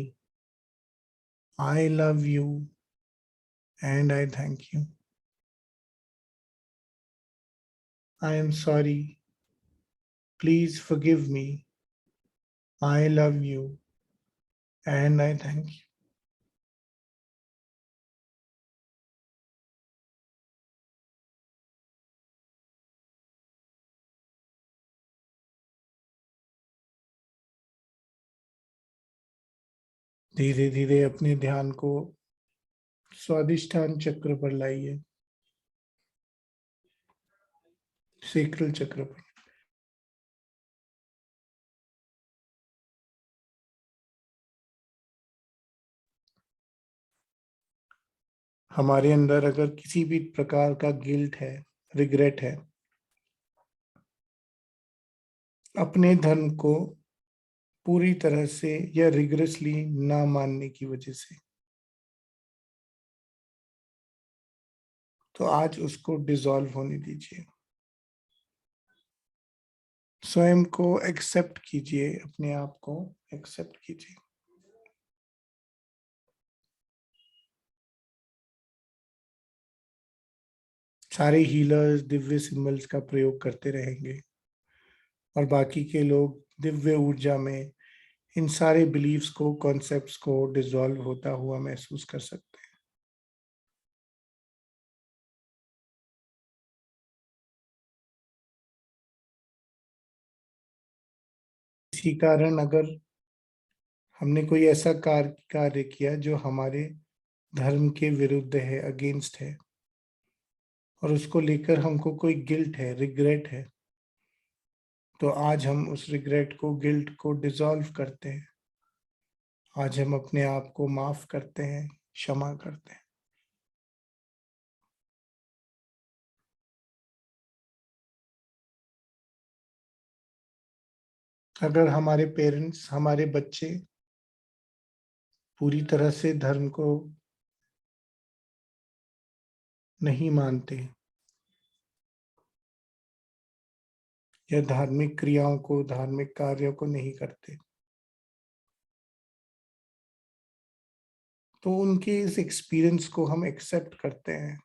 I love you and I thank you. I am sorry, please forgive me, I love you and I thank you. धीरे धीरे अपने ध्यान को स्वादिष्ठान चक्र पर लाइए, सेक्रल चक्र पर। हमारे अंदर अगर किसी भी प्रकार का गिल्ट है, रिग्रेट है, अपने धर्म को पूरी तरह से या रिगरसली ना मानने की वजह से, तो आज उसको डिसॉल्व होने दीजिए। स्वयं को एक्सेप्ट कीजिए, अपने आप को एक्सेप्ट कीजिए। सारे हीलर्स दिव्य सिंबल्स का प्रयोग करते रहेंगे और बाकी के लोग दिव्य ऊर्जा में इन सारे बिलीफ्स को, कॉन्सेप्ट्स को डिसॉल्व होता हुआ महसूस कर सकते हैं। इसी कारण अगर हमने कोई ऐसा कार्य किया जो हमारे धर्म के विरुद्ध है, अगेंस्ट है, और उसको लेकर हमको कोई गिल्ट है, रिग्रेट है, तो आज हम उस रिग्रेट को, गिल्ट को डिसॉल्व करते हैं। आज हम अपने आप को माफ करते हैं, क्षमा करते हैं। अगर हमारे पेरेंट्स, हमारे बच्चे पूरी तरह से धर्म को नहीं मानते या धार्मिक क्रियाओं को, धार्मिक कार्यों को नहीं करते, तो उनके इस एक्सपीरियंस को हम एक्सेप्ट करते हैं।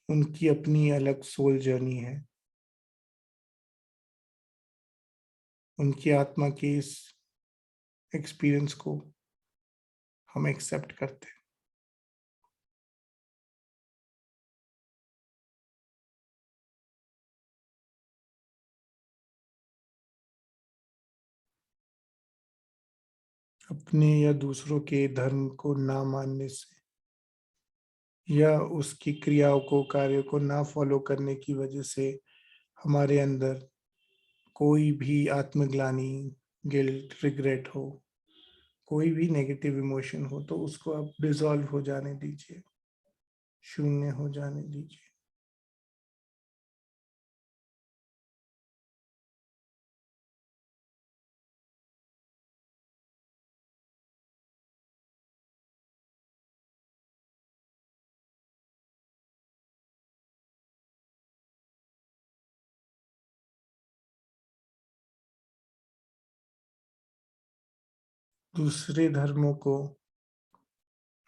उनकी अपनी अलग सोल जर्नी है, उनकी आत्मा के इस एक्सपीरियंस को हम एक्सेप्ट करते हैं। अपने या दूसरों के धर्म को ना मानने से या उसकी क्रियाओं को, कार्यों को ना फॉलो करने की वजह से हमारे अंदर कोई भी आत्मग्लानि, गिल्ट, रिग्रेट हो, कोई भी नेगेटिव इमोशन हो, तो उसको आप डिसॉल्व हो जाने दीजिए, शून्य हो जाने दीजिए। दूसरे धर्मों को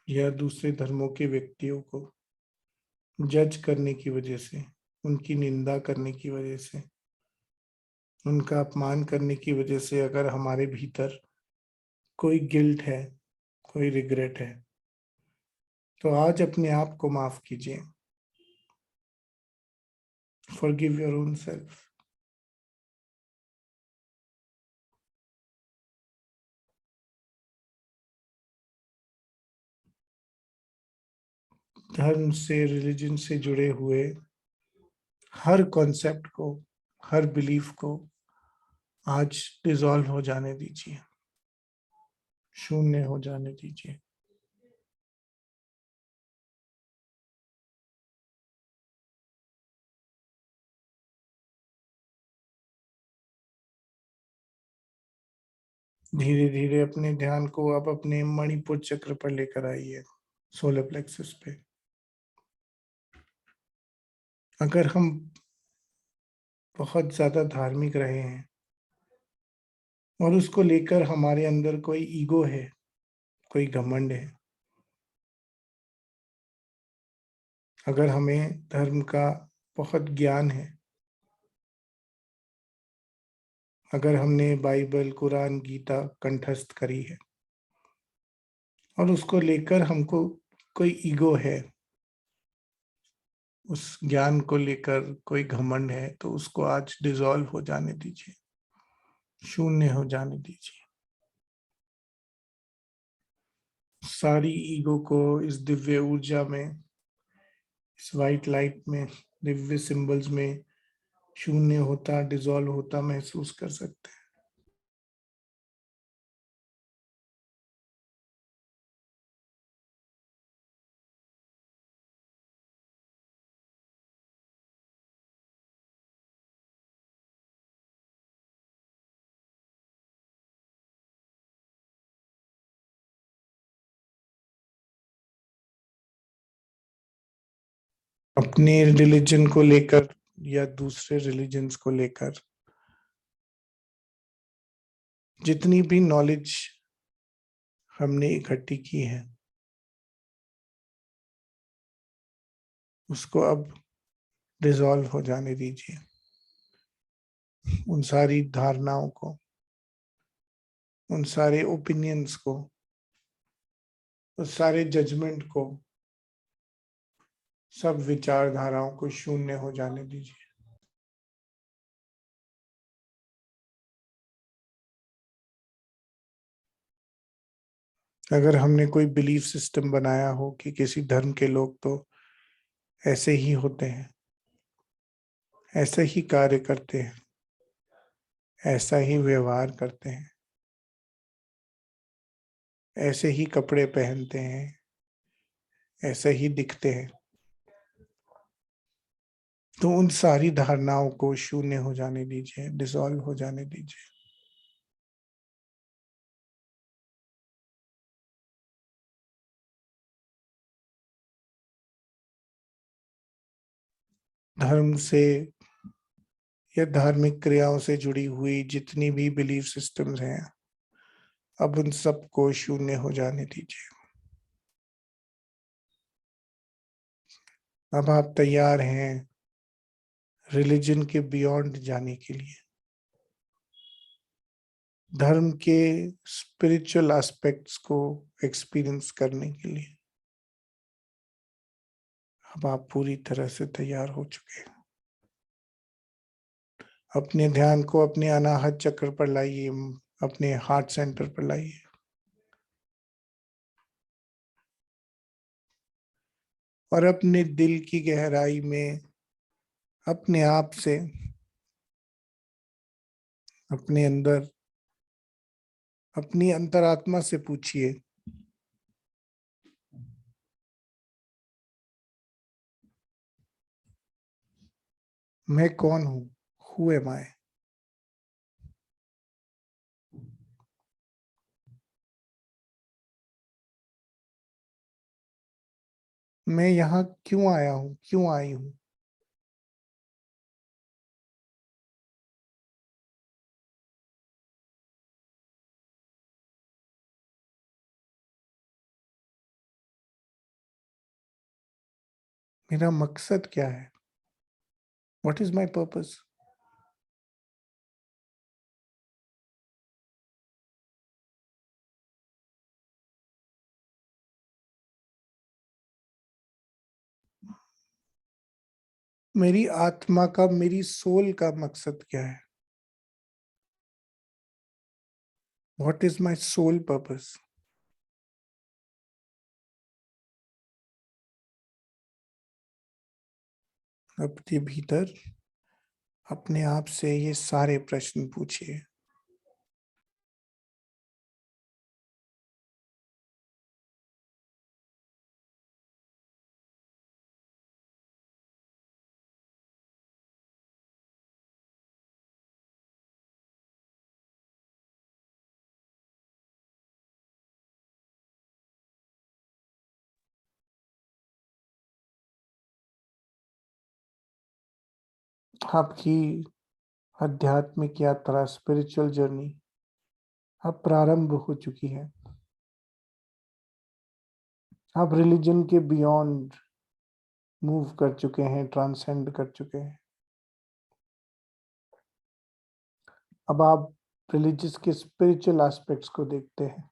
या दूसरे धर्मों के व्यक्तियों को जज करने की वजह से, उनकी निंदा करने की वजह से, उनका अपमान करने की वजह से अगर हमारे भीतर कोई गिल्ट है, कोई रिग्रेट है, तो आज अपने आप को माफ कीजिए। Forgive your own self. धर्म से, रिलीजन से जुड़े हुए हर कॉन्सेप्ट को, हर बिलीफ को आज डिसॉल्व हो जाने दीजिए, शून्य हो जाने दीजिए। धीरे धीरे अपने ध्यान को आप अपने मणिपुर चक्र पर लेकर आइए, सोलर प्लेक्सस पे। अगर हम बहुत ज्यादा धार्मिक रहे हैं और उसको लेकर हमारे अंदर कोई ईगो है, कोई घमंड है, अगर हमें धर्म का बहुत ज्ञान है, अगर हमने बाइबल, कुरान, गीता कंठस्थ करी है और उसको लेकर हमको कोई ईगो है, उस ज्ञान को लेकर कोई घमंड है, तो उसको आज डिसॉल्व हो जाने दीजिए, शून्य हो जाने दीजिए। सारी ईगो को इस दिव्य ऊर्जा में, इस वाइट लाइट में, दिव्य सिंबल्स में शून्य होता, डिसॉल्व होता महसूस कर सकते हैं। अपने रिलीजन को लेकर या दूसरे रिलीजन्स को लेकर जितनी भी नॉलेज हमने इकट्ठी की है, उसको अब डिसॉल्व हो जाने दीजिए। उन सारी धारणाओं को, उन सारे ओपिनियंस को, उस सारे जजमेंट को, सब विचारधाराओं को शून्य हो जाने दीजिए। अगर हमने कोई बिलीफ सिस्टम बनाया हो कि किसी धर्म के लोग तो ऐसे ही होते हैं, ऐसे ही कार्य करते हैं, ऐसा ही व्यवहार करते हैं, ऐसे ही कपड़े पहनते हैं, ऐसे ही दिखते हैं, तो उन सारी धारणाओं को शून्य हो जाने दीजिए, डिसॉल्व हो जाने दीजिए। धर्म से या धार्मिक क्रियाओं से जुड़ी हुई जितनी भी बिलीफ सिस्टम्स हैं, अब उन सबको शून्य हो जाने दीजिए। अब आप तैयार हैं रिलीजन के बियॉन्ड जाने के लिए, धर्म के स्पिरिचुअल एस्पेक्ट्स को एक्सपीरियंस करने के लिए। अब आप पूरी तरह से तैयार हो चुके हैं। अपने ध्यान को अपने अनाहत चक्र पर लाइए, अपने हार्ट सेंटर पर लाइए, और अपने दिल की गहराई में अपने आप से, अपने अंदर, अपनी अंतरात्मा से पूछिए, मैं कौन हूं? हु एम आई? मैं यहाँ क्यों आया हूँ, क्यों आई हूँ? मेरा मकसद क्या है? What is my purpose? मेरी आत्मा का, मेरी सोल का मकसद क्या है? What is my soul purpose? अपने भीतर अपने आप से ये सारे प्रश्न पूछिए। आपकी आध्यात्मिक यात्रा, स्पिरिचुअल जर्नी अब प्रारंभ हो चुकी है। आप रिलीजन के बियॉन्ड मूव कर चुके हैं, ट्रांसेंड कर चुके हैं। अब आप रिलीजियस के स्पिरिचुअल एस्पेक्ट्स को देखते हैं।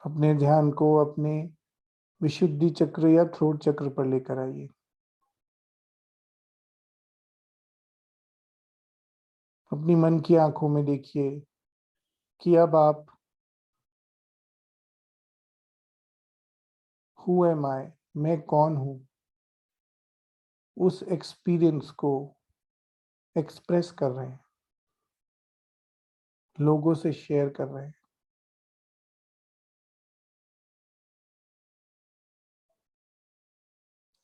अपने ध्यान को अपने विशुद्धि चक्र या थ्रोट चक्र पर लेकर आइए। अपनी मन की आंखों में देखिए कि अब आप हु एम आई, मैं कौन हूं, उस एक्सपीरियंस को एक्सप्रेस कर रहे हैं, लोगों से शेयर कर रहे हैं।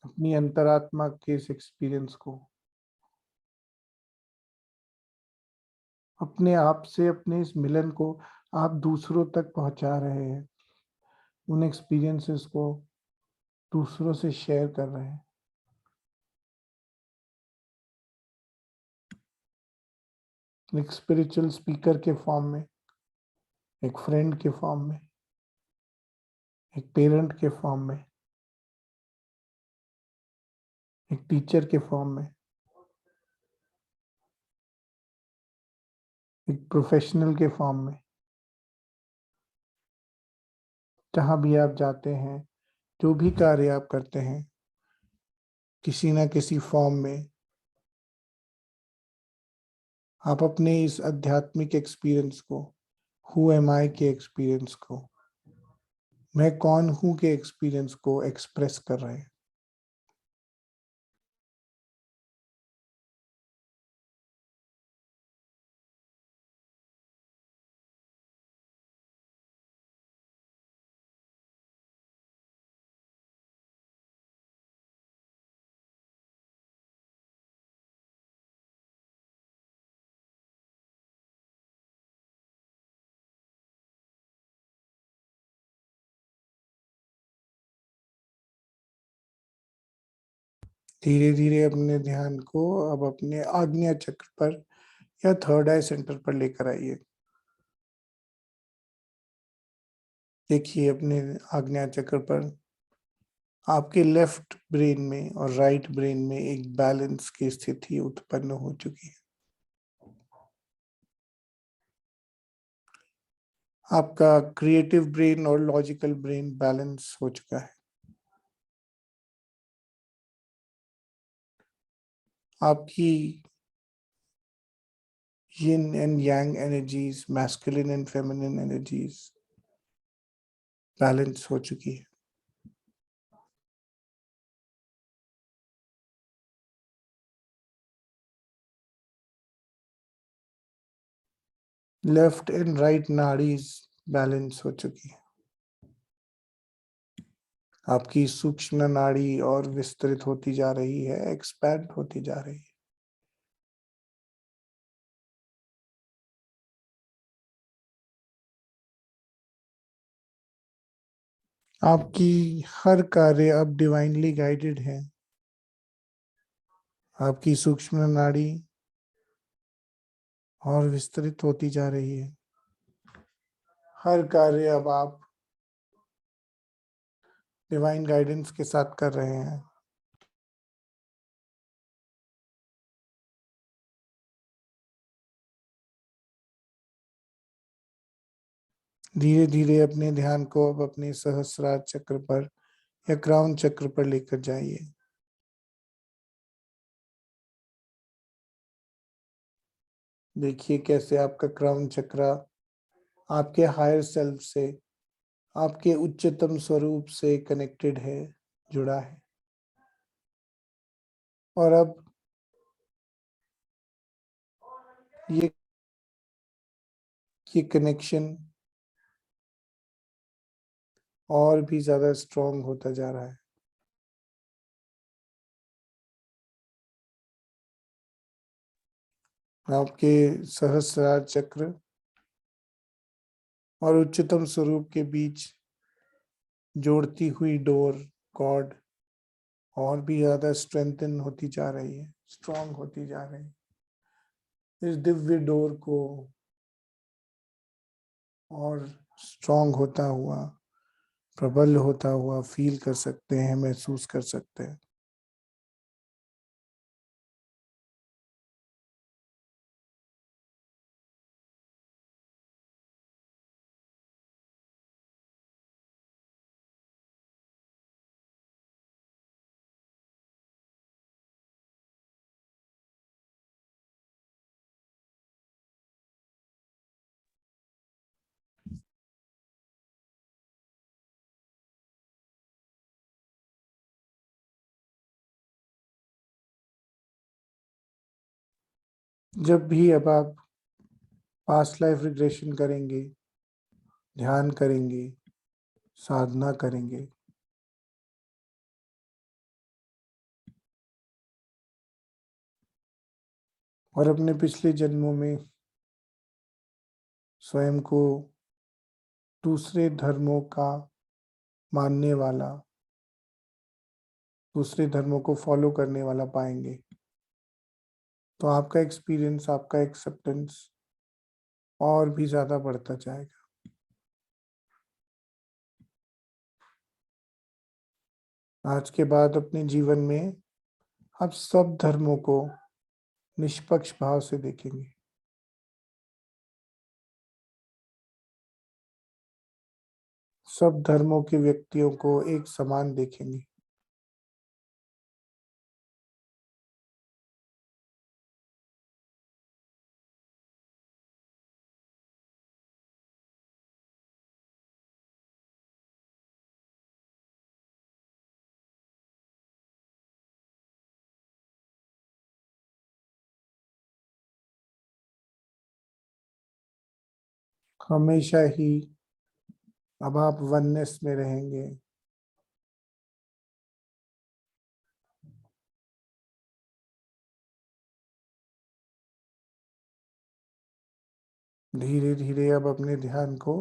अपनी अंतरात्मा के इस एक्सपीरियंस को अपने आप से, अपने इस मिलन को आप दूसरों तक पहुंचा रहे हैं। उन एक्सपीरियंसेस को दूसरों से शेयर कर रहे हैं। एक स्पिरिचुअल स्पीकर के फॉर्म में, एक फ्रेंड के फॉर्म में, एक पेरेंट के फॉर्म में, एक टीचर के फॉर्म में, एक प्रोफेशनल के फॉर्म में। जहां भी आप जाते हैं, जो भी कार्य आप करते हैं, किसी ना किसी फॉर्म में आप अपने इस आध्यात्मिक एक्सपीरियंस को, हु एम आई के एक्सपीरियंस को, मैं कौन हूं के एक्सपीरियंस को एक्सप्रेस कर रहे हैं। धीरे धीरे अपने ध्यान को अब अपने आज्ञा चक्र पर या थर्ड आई सेंटर पर लेकर आइए। देखिए अपने आज्ञा चक्र पर आपके लेफ्ट ब्रेन में और राइट ब्रेन में एक बैलेंस की स्थिति उत्पन्न हो चुकी है। आपका क्रिएटिव ब्रेन और लॉजिकल ब्रेन बैलेंस हो चुका है। आपकी yin and yang energies, masculine and feminine energies balance हो चुकी है। Left and right nadis balance हो चुकी है। आपकी सूक्ष्म नाड़ी और विस्तृत होती जा रही है, एक्सपैंड होती जा रही है। आपकी हर कार्य अब डिवाइनली गाइडेड है। आपकी सूक्ष्म नाड़ी और विस्तृत होती जा रही है। हर कार्य अब आप डिवाइन गाइडेंस के साथ कर रहे हैं। धीरे धीरे अपने ध्यान को अब अपने सहस्रार चक्र पर या क्राउन चक्र पर लेकर जाइए। देखिए कैसे आपका क्राउन चक्र आपके हायर सेल्फ से, आपके उच्चतम स्वरूप से कनेक्टेड है, जुड़ा है। और अब ये ये कनेक्शन और भी ज्यादा स्ट्रांग होता जा रहा है। आपके सहस्रार चक्र और उच्चतम स्वरूप के बीच जोड़ती हुई डोर, कॉर्ड और भी ज्यादा स्ट्रेंथन होती जा रही है, स्ट्रांग होती जा रही है। इस दिव्य डोर को और स्ट्रांग होता हुआ, प्रबल होता हुआ फील कर सकते हैं, महसूस कर सकते हैं। जब भी अब आप पास्ट लाइफ रिग्रेशन करेंगे, ध्यान करेंगे, साधना करेंगे, और अपने पिछले जन्मों में स्वयं को दूसरे धर्मों का मानने वाला, दूसरे धर्मों को फॉलो करने वाला पाएंगे, तो आपका एक्सपीरियंस, आपका एक्सेप्टेंस और भी ज्यादा बढ़ता जाएगा। आज के बाद अपने जीवन में आप सब धर्मों को निष्पक्ष भाव से देखेंगे। सब धर्मों के व्यक्तियों को एक समान देखेंगे। हमेशा ही अब आप वननेस में रहेंगे। धीरे धीरे अब अपने ध्यान को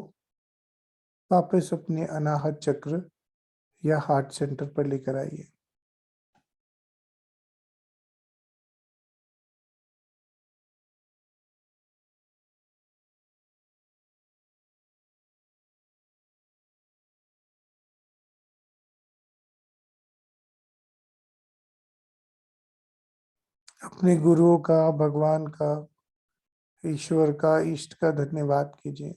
वापस अपने अनाहत चक्र या हार्ट सेंटर पर लेकर आइए। अपने गुरुओं का, भगवान का, ईश्वर का, इष्ट का धन्यवाद कीजिए।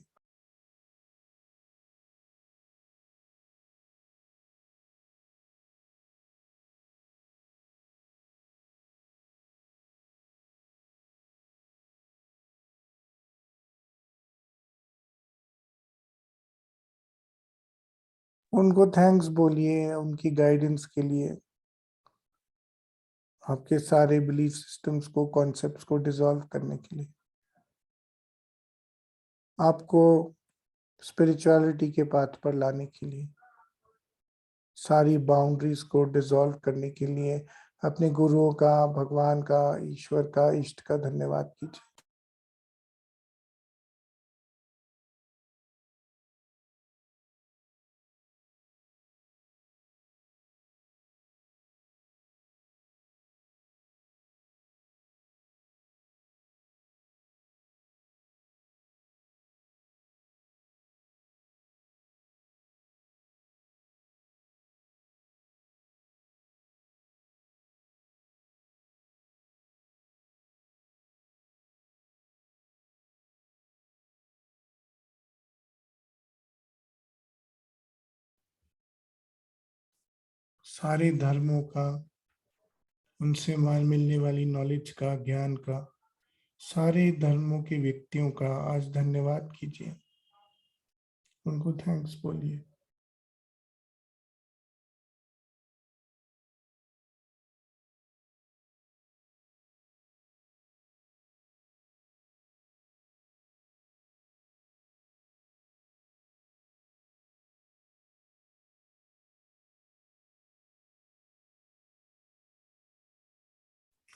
उनको थैंक्स बोलिए उनकी गाइडेंस के लिए, आपके सारे बिलीफ सिस्टम्स को, कॉन्सेप्ट्स को डिसॉल्व करने के लिए, आपको स्पिरिचुअलिटी के पाथ पर लाने के लिए, सारी बाउंड्रीज को डिसॉल्व करने के लिए अपने गुरुओं का, भगवान का, ईश्वर का, इष्ट का धन्यवाद कीजिए। सारे धर्मों का, उनसे मिलने वाली नॉलेज का, ज्ञान का, सारे धर्मों के व्यक्तियों का आज धन्यवाद कीजिए, उनको थैंक्स बोलिए।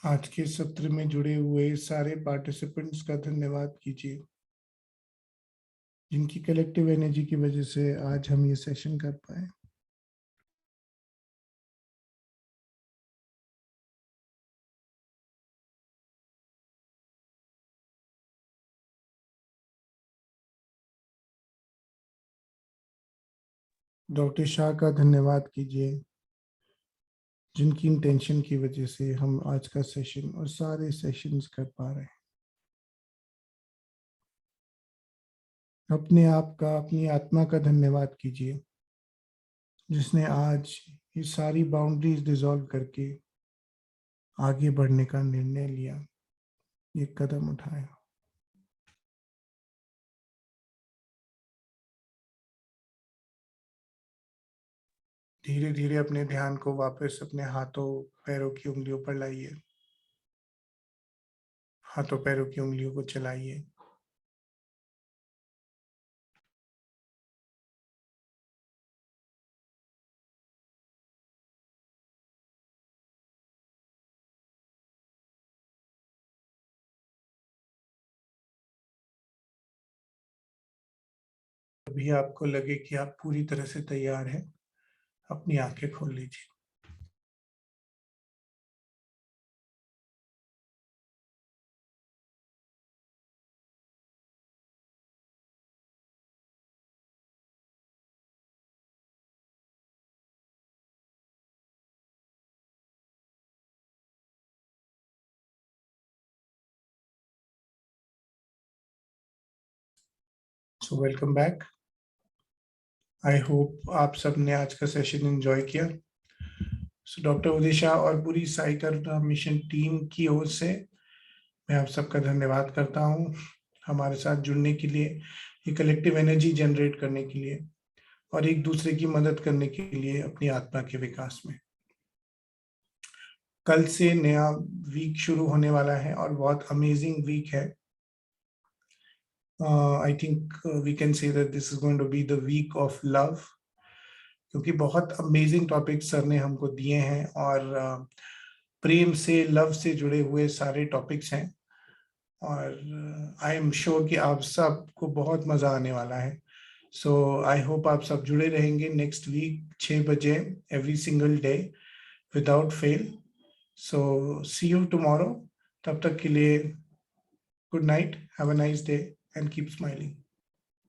आज के सत्र में जुड़े हुए सारे पार्टिसिपेंट्स का धन्यवाद कीजिए, जिनकी कलेक्टिव एनर्जी की वजह से आज हम ये सेशन कर पाए। डॉक्टर शाह का धन्यवाद कीजिए, जिनकी इंटेंशन की वजह से हम आज का सेशन और सारे सेशंस कर पा रहे हैं। अपने आप का, अपनी आत्मा का धन्यवाद कीजिए, जिसने आज ये सारी बाउंड्रीज डिसॉल्व करके आगे बढ़ने का निर्णय लिया, ये कदम उठाया। धीरे धीरे अपने ध्यान को वापस अपने हाथों पैरों की उंगलियों पर लाइए, हाथों पैरों की उंगलियों को चलाइए। अभी आपको लगे कि आप पूरी तरह से तैयार हैं, अपनी आंखें खोल लीजिए। So welcome back. I hope आप सबने आज का सेशन एंजॉय किया। सो डॉक्टर उदय शाह और पूरी साई करुणा मिशन टीम की ओर से मैं आप सबका धन्यवाद करता हूँ, हमारे साथ जुड़ने के लिए, ये कलेक्टिव एनर्जी जनरेट करने के लिए और एक दूसरे की मदद करने के लिए अपनी आत्मा के विकास में। कल से नया वीक शुरू होने वाला है और बहुत अमेजिंग वीक है। I think we can say that this is going to be the week of love, क्योंकि बहुत अमेजिंग टॉपिक सर ने हमको दिए हैं और प्रेम से, लव से जुड़े हुए सारे टॉपिक्स हैं और आई एम श्योर कि आप सबको बहुत मजा आने वाला है। सो आई होप आप सब जुड़े रहेंगे नेक्स्ट वीक 6 बजे every single day without fail. So see you tomorrow. तब तक के लिए good night, have a nice day and keep smiling.